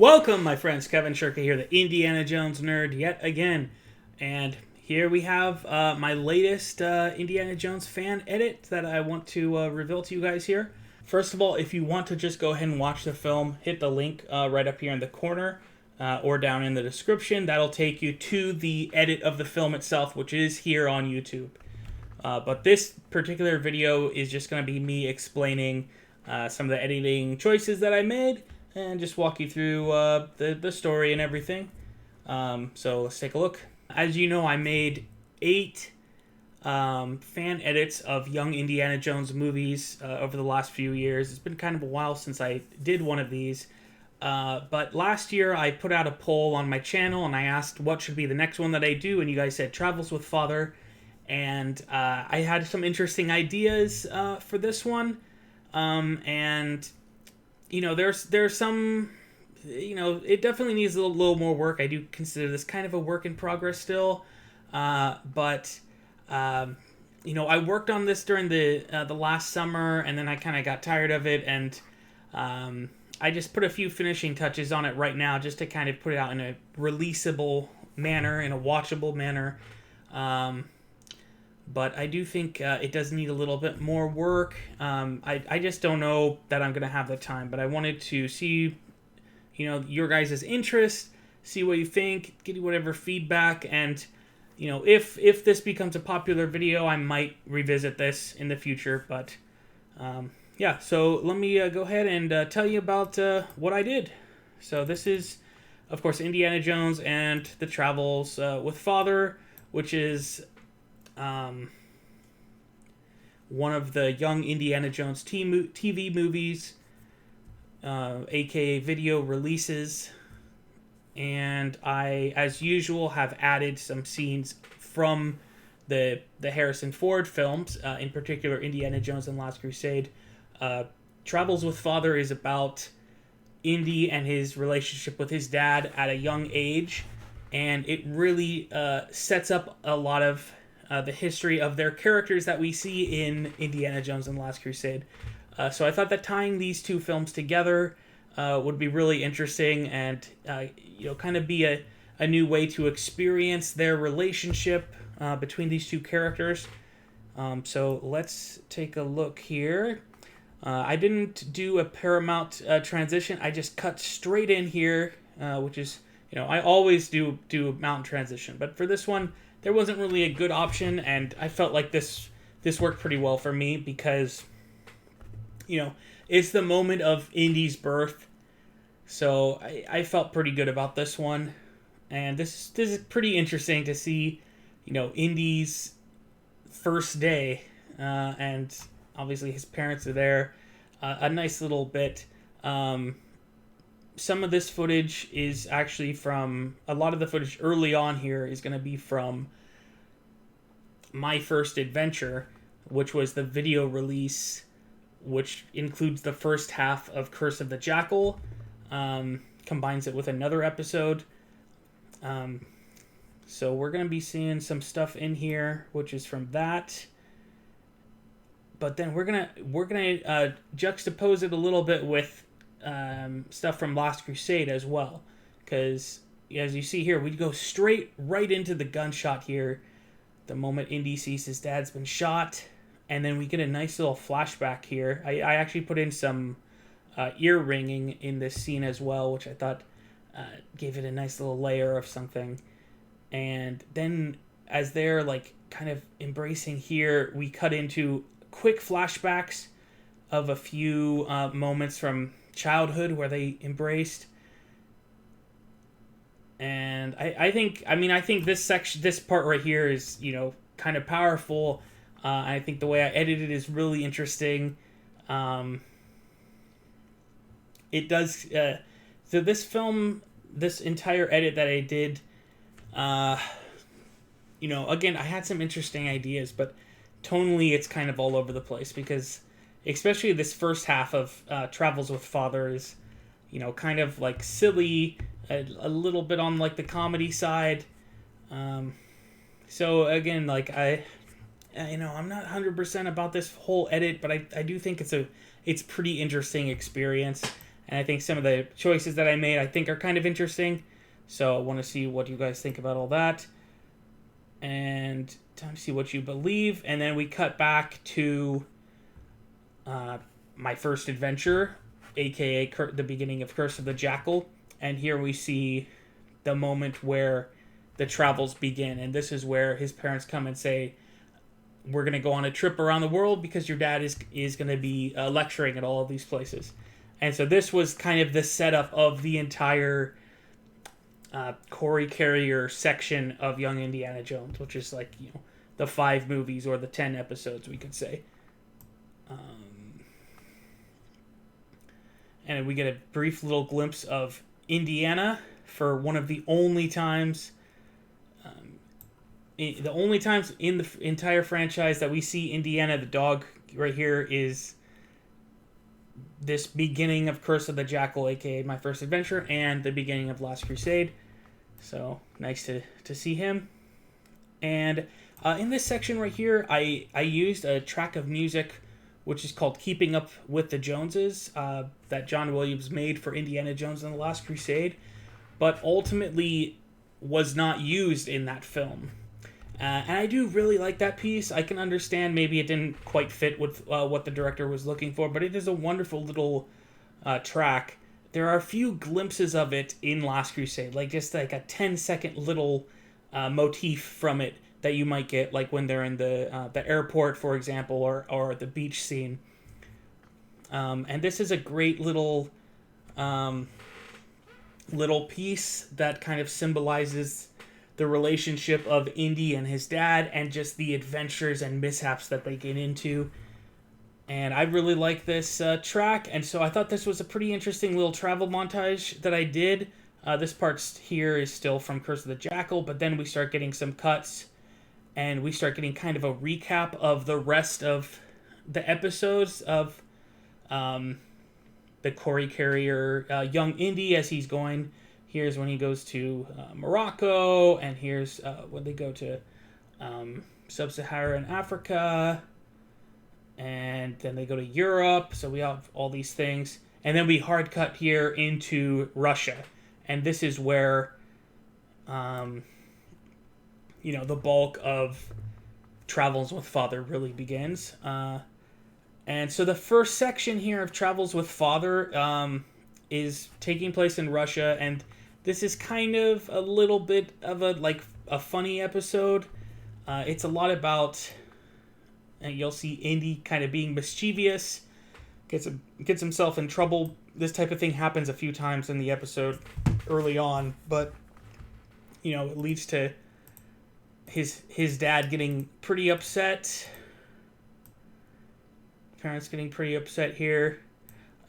Welcome, my friends. Kevin Shirka here, the Indiana Jones nerd, yet again. And here we have my latest Indiana Jones fan edit that I want to reveal to you guys here. First of all, if you want to just go ahead and watch the film, hit the link right up here in the corner or down in the description. That'll take you to the edit of the film itself, which is here on YouTube. But this particular video is just going to be me explaining some of the editing choices that I made and just walk you through the story and everything. So let's take a look. As you know, I made 8 fan edits of young Indiana Jones movies over the last few years. It's been kind of a while since I did one of these. But last year I put out a poll on my channel and I asked what should be the next one that I do, and you guys said Travels with Father. And I had some interesting ideas for this one. And you know, there's some, you know, it definitely needs a little more work. I do consider this kind of a work in progress still. But you know, I worked on this during the last summer, and then I kind of got tired of it, and I just put a few finishing touches on it right now just to kind of put it out in a releasable manner, in a watchable manner. But I do think it does need a little bit more work. I just don't know that I'm going to have the time, but I wanted to see, you know, your guys' interest, see what you think, get you whatever feedback, and, you know, if this becomes a popular video, I might revisit this in the future, but, yeah, so let me go ahead and tell you about what I did. So this is, of course, Indiana Jones and the Travels with Father, which is one of the young Indiana Jones TV movies, aka video releases, and I, as usual, have added some scenes from the Harrison Ford films, in particular Indiana Jones and Last Crusade. Travels with Father is about Indy and his relationship with his dad at a young age, and it really sets up a lot of the history of their characters that we see in Indiana Jones and Last Crusade. So I thought that tying these two films together would be really interesting, and you know, kind of be a new way to experience their relationship between these two characters. So let's take a look here. I didn't do a Paramount transition. I just cut straight in here, which is, you know, I always do mountain transition, but for this one, there wasn't really a good option, and I felt like this worked pretty well for me because, you know, it's the moment of Indy's birth, so I felt pretty good about this one, and this is pretty interesting to see, you know, Indy's first day, and obviously his parents are there, a nice little bit. Some of this footage is actually from, a lot of the footage early on here is going to be from My First Adventure, which was the video release, which includes the first half of Curse of the Jackal, combines it with another episode. So we're going to be seeing some stuff in here, which is from that. But then we're gonna juxtapose it a little bit with stuff from Last Crusade as well, because as you see here, we go right into the gunshot here the moment Indy sees his dad's been shot, and then we get a nice little flashback here. I actually put in some ear ringing in this scene as well, which I thought gave it a nice little layer of something. And then as they're like kind of embracing here, we cut into quick flashbacks of a few moments from childhood where they embraced, and I think this part right here is, you know, kind of powerful. I think the way I edited it is really interesting. It does so this film, this entire edit that I did, you know, again, I had some interesting ideas, but tonally it's kind of all over the place, because especially this first half of Travels with Father is, you know, kind of like silly, a little bit on like the comedy side. So again, like you know, I'm not 100% about this whole edit, but I do think it's pretty interesting experience. And I think some of the choices that I made, I think, are kind of interesting. So I want to see what you guys think about all that. And time to see what you believe. And then we cut back to my first adventure, aka the beginning of Curse of the Jackal. And here we see the moment where the travels begin. And this is where his parents come and say, we're going to go on a trip around the world because your dad is going to be lecturing at all of these places. And so this was kind of the setup of the entire Corey Carrier section of Young Indiana Jones, which is like, the 5 movies or the 10 episodes, we could say. And we get a brief little glimpse of Indiana for one of the only times in the entire franchise that we see Indiana the dog right here is this beginning of Curse of the Jackal, aka my first adventure, and the beginning of Last Crusade. So nice to see him. And in this section right here, I used a track of music which is called Keeping Up with the Joneses, that John Williams made for Indiana Jones and the Last Crusade, but ultimately was not used in that film. And I do really like that piece. I can understand maybe it didn't quite fit with what the director was looking for, but it is a wonderful little track. There are a few glimpses of it in Last Crusade, like just like a 10-second little motif from it that you might get, like when they're in the airport, for example, or the beach scene. And this is a great little piece that kind of symbolizes the relationship of Indy and his dad and just the adventures and mishaps that they get into. And I really like this track, and so I thought this was a pretty interesting little travel montage that I did. This part here is still from Curse of the Jackal, but then we start getting some cuts, and we start getting kind of a recap of the rest of the episodes of the Corey Carrier young Indy as he's going. Here's when he goes to Morocco, and here's when they go to Sub-Saharan Africa, and then they go to Europe. So we have all these things, and then we hard cut here into Russia, and this is where the bulk of Travels with Father really begins. And so the first section here of Travels with Father is taking place in Russia, and this is kind of a little bit of a funny episode. It's a lot about, and you'll see Indy kind of being mischievous, gets himself in trouble. This type of thing happens a few times in the episode early on, but it leads to his dad getting pretty upset. Parents getting pretty upset here.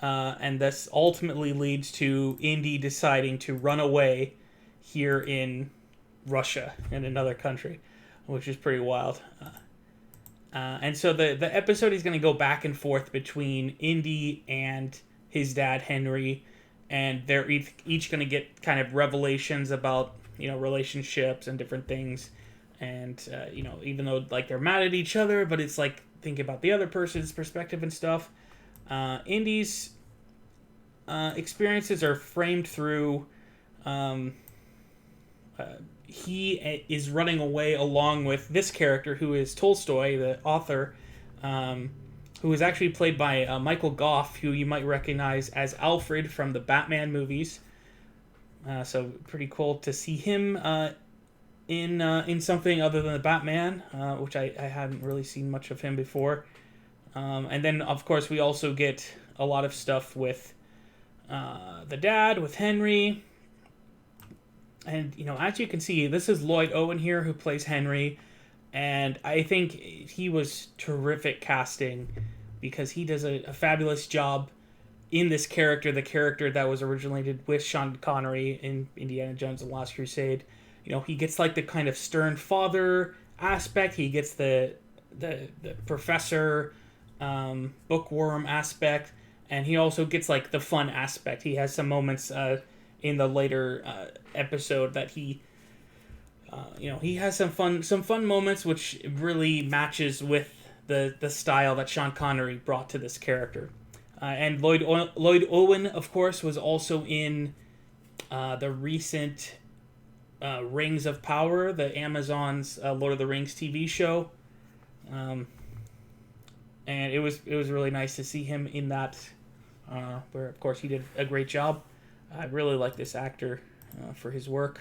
And this ultimately leads to Indy deciding to run away here in Russia, in another country, which is pretty wild. And so the episode is going to go back and forth between Indy and his dad, Henry, and they're each going to get kind of revelations about, relationships and different things. And, even though, they're mad at each other, but it's, think about the other person's perspective and stuff. Indy's experiences are framed through he is running away along with this character who is Tolstoy, the author, who is actually played by Michael Goff, who you might recognize as Alfred from the Batman movies. So pretty cool to see him in something other than the Batman, which I hadn't really seen much of him before. And then, of course, we also get a lot of stuff with the dad, with Henry. And, as you can see, this is Lloyd Owen here who plays Henry. And I think he was terrific casting because he does a fabulous job in this character, the character that was originated with Sean Connery in Indiana Jones and the Last Crusade. He gets the kind of stern father aspect. He gets the professor bookworm aspect, and he also gets the fun aspect. He has some moments in the later episode that he has some fun moments which really matches with the style that Sean Connery brought to this character. And Lloyd Owen, of course, was also in the recent Rings of Power, the Amazon's Lord of the Rings TV show. And it was really nice to see him in that, where of course he did a great job. I really like this actor for his work.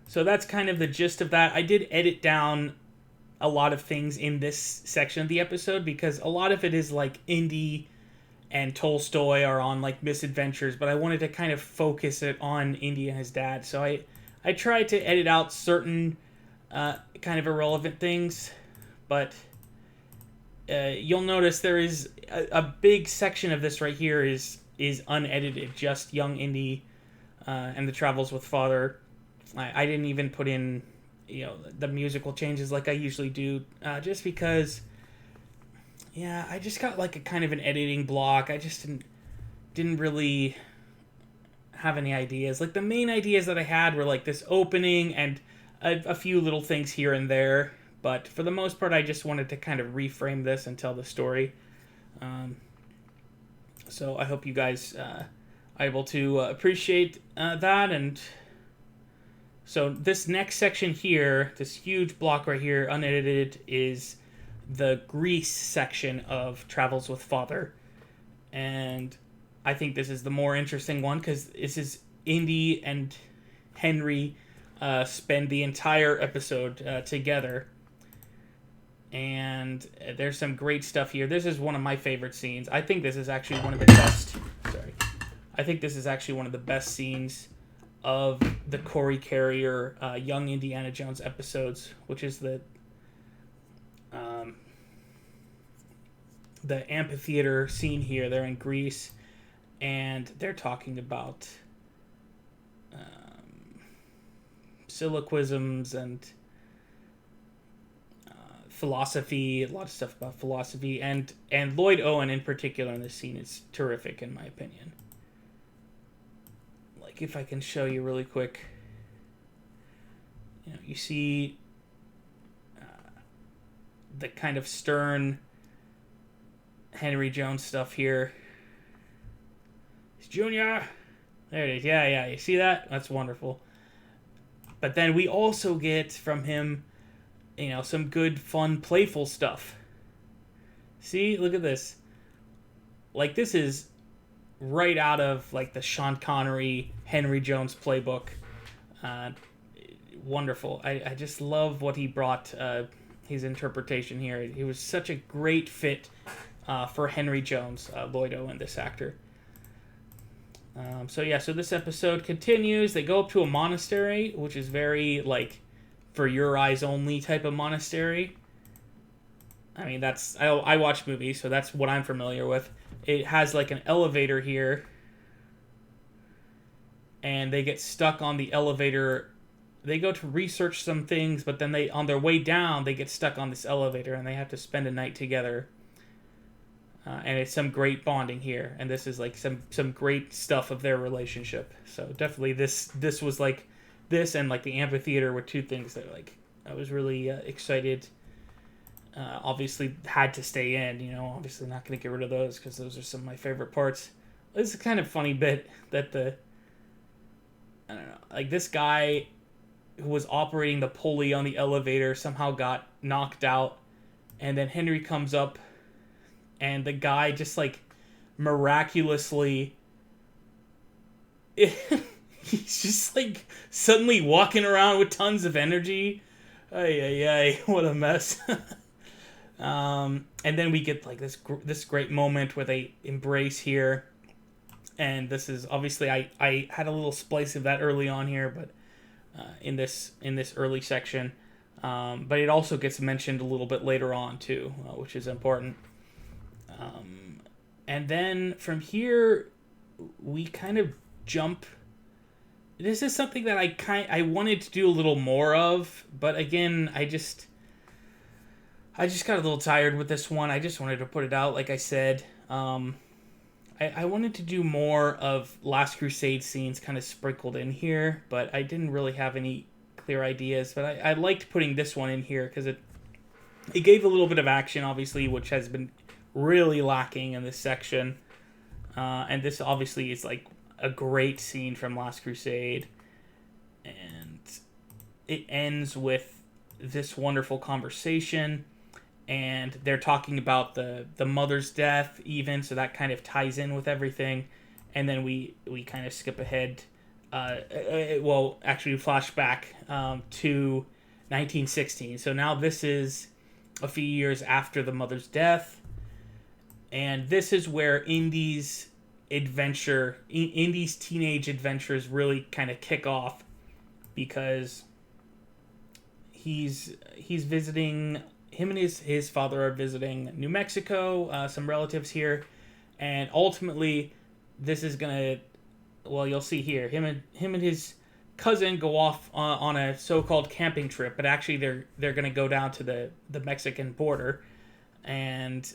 So that's kind of the gist of that. I did edit down a lot of things in this section of the episode because a lot of it is like Indy and Tolstoy are on like misadventures, but I wanted to kind of focus it on Indy and his dad. So I tried to edit out certain kind of irrelevant things, but you'll notice there is a big section of this right here is unedited, just young Indy and the travels with father. I didn't even put in, the musical changes like I usually do, just because, I just got like a kind of an editing block. I just didn't really have any ideas. Like the main ideas that I had were like this opening and a few little things here and there. But for the most part, I just wanted to kind of reframe this and tell the story. So I hope you guys are able to appreciate that. And so this next section here, this huge block right here, unedited, is the Greece section of Travels with Father. And I think this is the more interesting one because this is Indy and Henry spend the entire episode together. And there's some great stuff here. This is one of my favorite scenes. I think this is actually one of the best. I think this is actually one of the best scenes of the Corey Carrier Young Indiana Jones episodes, which is the amphitheater scene here. They're in Greece, and they're talking about syllogisms and philosophy, a lot of stuff about philosophy, and Lloyd Owen in particular in this scene is terrific in my opinion. Like if I can show you really quick, you see the kind of stern Henry Jones stuff here. Junior, there it is. Yeah, you see that? That's wonderful. But then we also get from him, some good, fun, playful stuff. See, look at this. Like, this is right out of, like, the Sean Connery, Henry Jones playbook. Wonderful. I just love what he brought, his interpretation here. He was such a great fit for Henry Jones, Lloyd Owen, this actor. So this episode continues. They go up to a monastery, which is very, like, for your eyes only type of monastery. I mean, I watch movies, so that's what I'm familiar with. It has like an elevator here, and they get stuck on the elevator. They go to research some things, but then on their way down, they get stuck on this elevator, and they have to spend a night together. And it's some great bonding here, and this is like some great stuff of their relationship. So definitely this was like. This and like the amphitheater were two things that like I was really excited. Obviously had to stay in, obviously not going to get rid of those because those are some of my favorite parts. This is a kind of funny bit that I don't know, like this guy who was operating the pulley on the elevator somehow got knocked out, and then Henry comes up and the guy just like miraculously he's just like suddenly walking around with tons of energy. Ay, what a mess. And then we get like this great moment where they embrace here. And this is obviously I had a little splice of that early on here, but in this early section. But it also gets mentioned a little bit later on too, which is important. And then from here we kind of jump. This is something that I wanted to do a little more of, but again, I just got a little tired with this one. I just wanted to put it out, like I said. I wanted to do more of Last Crusade scenes kind of sprinkled in here, but I didn't really have any clear ideas. But I liked putting this one in here because it gave a little bit of action, obviously, which has been really lacking in this section. And this obviously is like a great scene from Last Crusade. And it ends with this wonderful conversation. And they're talking about the mother's death even, so that kind of ties in with everything. And then we kind of skip ahead. Actually flash back to 1916. So now this is a few years after the mother's death. And this is where Indy's teenage adventures really kind of kick off, because he's visiting, him and his father are visiting New Mexico, some relatives here, and ultimately this is gonna, well, you'll see here, him and his cousin go off on a so-called camping trip, but actually they're gonna go down to the Mexican border, and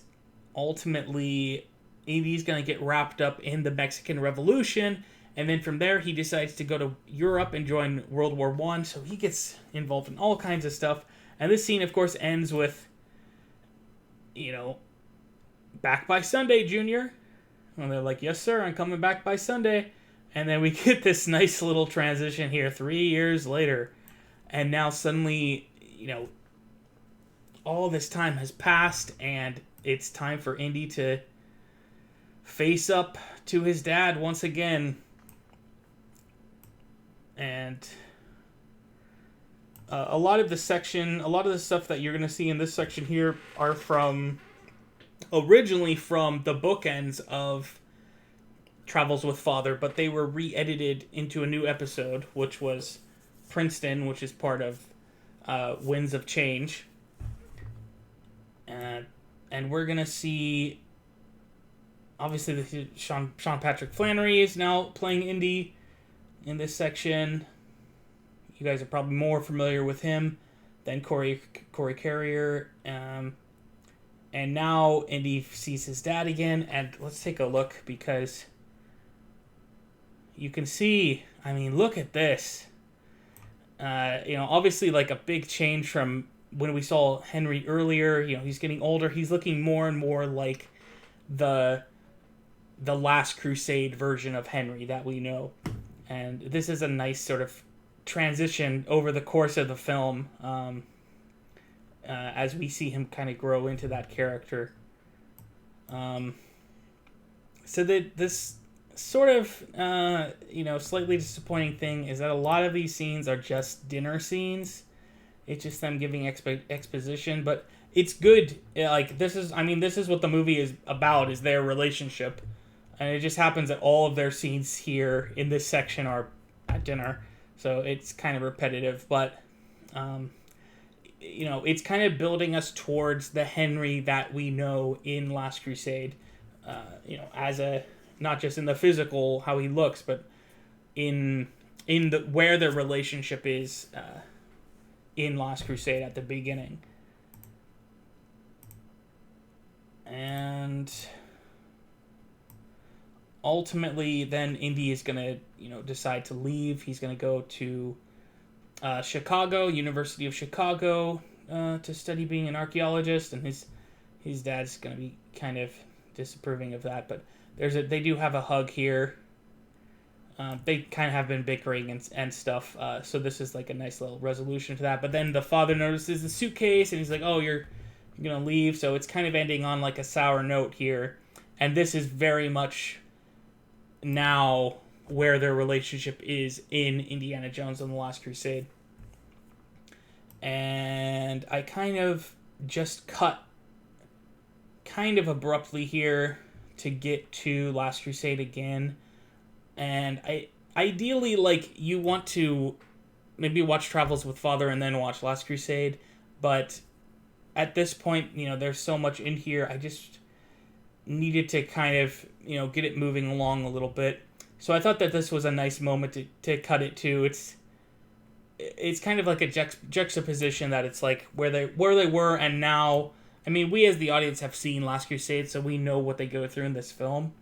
ultimately Indy's gonna get wrapped up in the Mexican Revolution, and then from there he decides to go to Europe and join World War I, so he gets involved in all kinds of stuff. And this scene, of course, ends with, back by Sunday, Junior. And they're like, yes, sir, I'm coming back by Sunday. And then we get this nice little transition here 3 years later. And now suddenly, all this time has passed, and it's time for Indy to face up to his dad once again. And a lot of the stuff that you're going to see in this section here are originally from the bookends of Travels with Father, but they were re-edited into a new episode, which was Princeton, which is part of Winds of Change. And we're going to see, obviously, Sean Patrick Flannery is now playing Indy in this section. You guys are probably more familiar with him than Corey Carrier. And now Indy sees his dad again. And let's take a look, because you can see, look at this. Obviously like a big change from when we saw Henry earlier. He's getting older. He's looking more and more like the Last Crusade version of Henry that we know. And this is a nice sort of transition over the course of the film, as we see him kind of grow into that character. So this sort of, slightly disappointing thing is that a lot of these scenes are just dinner scenes. It's just them giving exposition, but it's good. This is what the movie is about, is their relationship. And it just happens that all of their scenes here in this section are at dinner. So it's kind of repetitive, but, it's kind of building us towards the Henry that we know in Last Crusade. As not just in the physical, how he looks, but in where their relationship is in Last Crusade at the beginning. And ultimately, then Indy is going to, decide to leave. He's going to go to Chicago, University of Chicago, to study being an archaeologist, and his dad's going to be kind of disapproving of that. But they do have a hug here. They kind of have been bickering and stuff, so this is like a nice little resolution to that. But then the father notices the suitcase, and he's like, "Oh, you're going to leave," so it's kind of ending on like a sour note here. And this is very much now where their relationship is in Indiana Jones and the Last Crusade. And I kind of just cut kind of abruptly here to get to Last Crusade again. And ideally, you want to maybe watch Travels with Father and then watch Last Crusade, but at this point, there's so much in here, I just needed to kind of, get it moving along a little bit. So I thought that this was a nice moment to cut it to. It's kind of like a juxtaposition, that it's like where they were and now. We as the audience have seen Last Crusade, so we know what they go through in this film.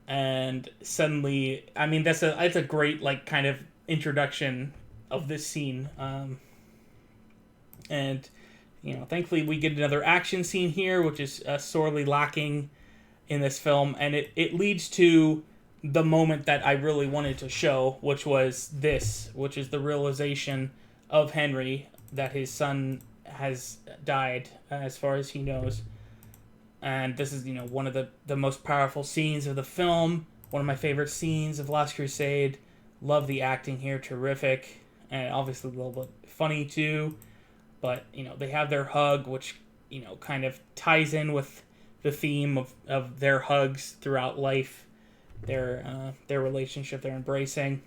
And suddenly, that's a great kind of introduction of this scene. And Thankfully we get another action scene here, which is sorely lacking in this film, and it leads to the moment that I really wanted to show, which is the realization of Henry that his son has died, as far as he knows. And this is, one of the most powerful scenes of the film, one of my favorite scenes of Last Crusade. Love the acting here, terrific, and obviously a little bit funny too. But, they have their hug, which, kind of ties in with the theme of their hugs throughout life, their relationship, their embracing.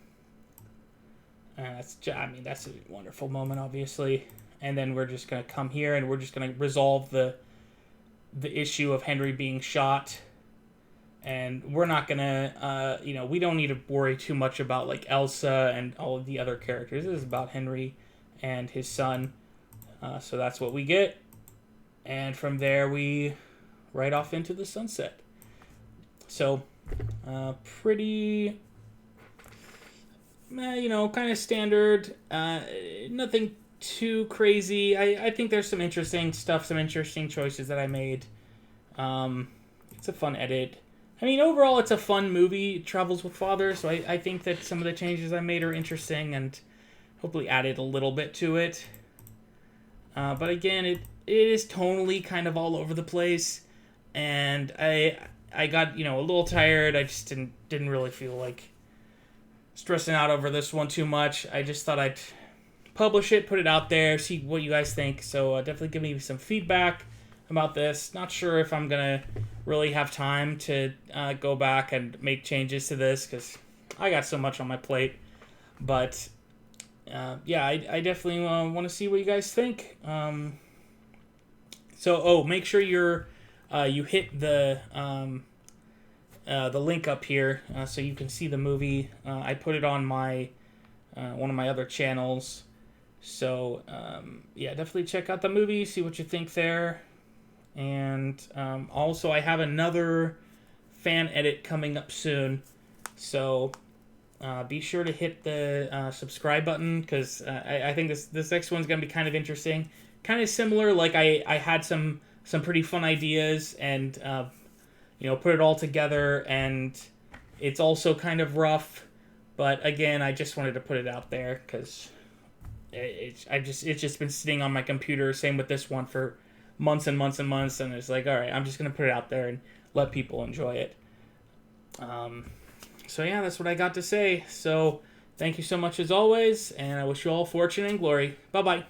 That's a wonderful moment, obviously. And then we're just going to come here and we're just going to resolve the issue of Henry being shot. And we're not going to, we don't need to worry too much about, like, Elsa and all of the other characters. This is about Henry and his son. So that's what we get. And from there, we right off into the sunset. So, pretty, kind of standard. Nothing too crazy. I think there's some interesting stuff, some interesting choices that I made. It's a fun edit. Overall, it's a fun movie. It travels with Father, so I think that some of the changes I made are interesting and hopefully added a little bit to it. But again, it is tonally kind of all over the place, and I got, a little tired. I just didn't really feel like stressing out over this one too much. I just thought I'd publish it, put it out there, see what you guys think. So definitely give me some feedback about this. Not sure if I'm going to really have time to go back and make changes to this because I got so much on my plate. But I definitely want to see what you guys think. Make sure you hit the link up here so you can see the movie. I put it on my one of my other channels. So definitely check out the movie, see what you think there. And also I have another fan edit coming up soon. So be sure to hit the subscribe button because I think this next one's going to be kind of interesting. Kind of similar, like I had some pretty fun ideas and put it all together, and it's also kind of rough, but again, I just wanted to put it out there because it's just been sitting on my computer, same with this one, for months and months and months, and it's like, all right, I'm just gonna put it out there and let people enjoy it. That's what I got to say. So thank you so much as always, and I wish you all fortune and glory. Bye bye.